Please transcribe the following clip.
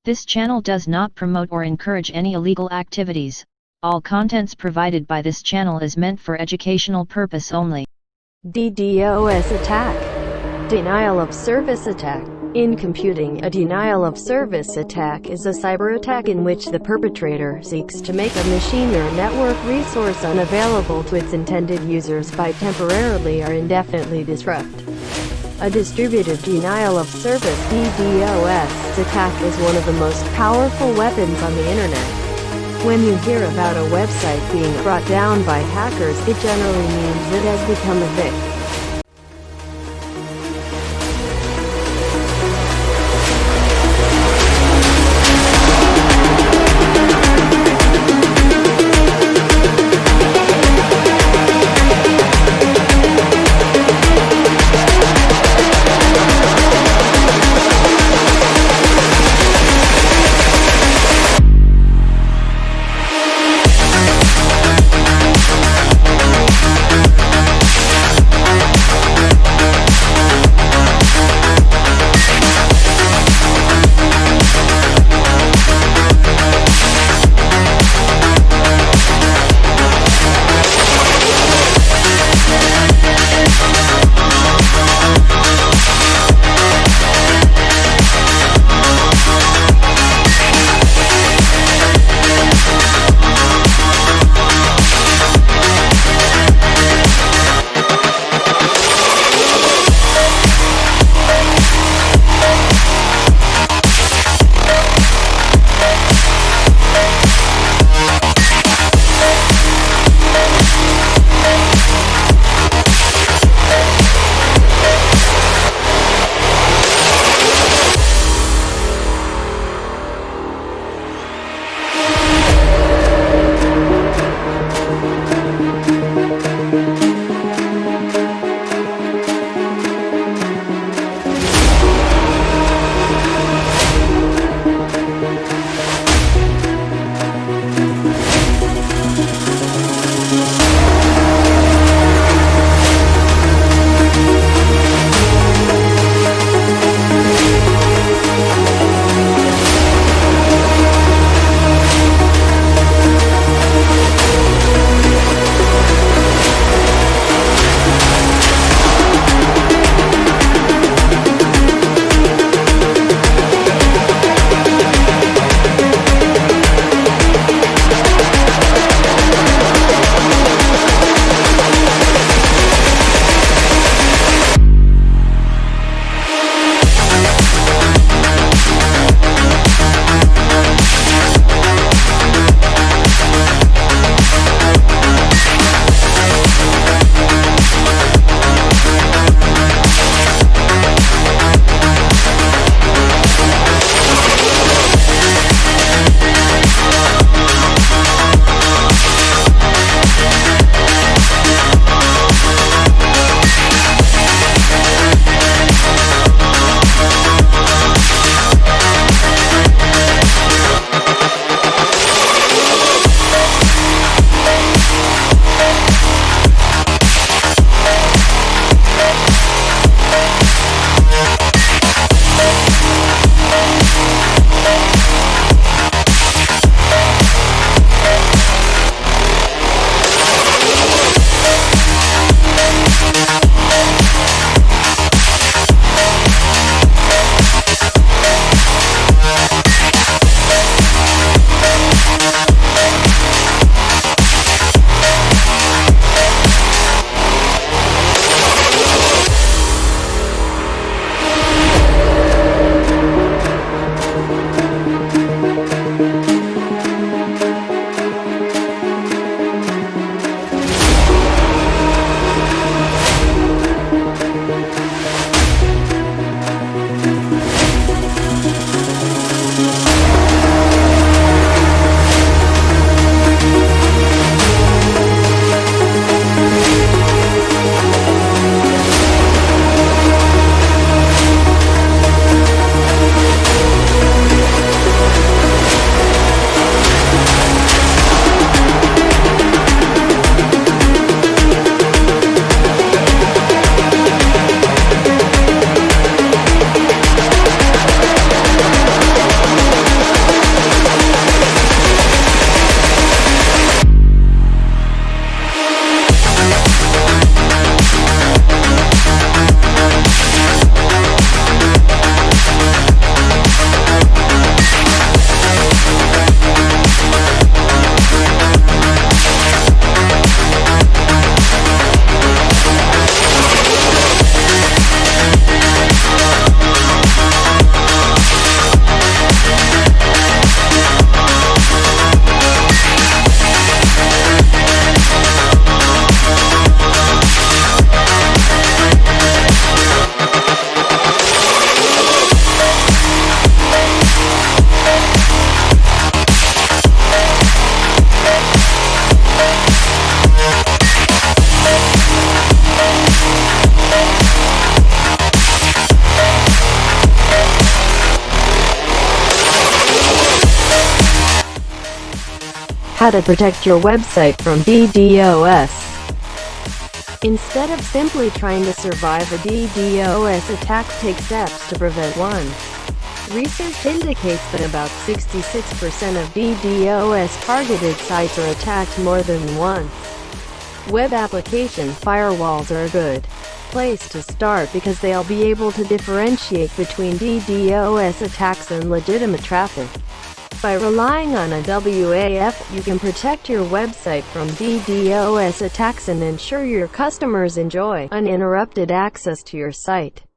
This channel does not promote or encourage any illegal activities. All contents provided by this channel is meant for educational purpose only. DDoS Attack. Denial of Service Attack. In computing, a denial of service attack is a cyber attack in which the perpetrator seeks to make a machine or network resource unavailable to its intended users by temporarily or indefinitely disrupt. A distributed denial of service (DDoS) attack is one of the most powerful weapons on the internet. When you hear about a website being brought down by hackers, it generally means it has become a hit. how to protect your website from DDoS. Instead of simply trying to survive a DDoS attack, take steps to prevent one. Research indicates that about 66% of DDoS targeted sites are attacked more than once. Web application firewalls are a good place to start because they'll be able to differentiate between DDoS attacks and legitimate traffic. By relying on a WAF, you can protect your website from DDoS attacks and ensure your customers enjoy uninterrupted access to your site.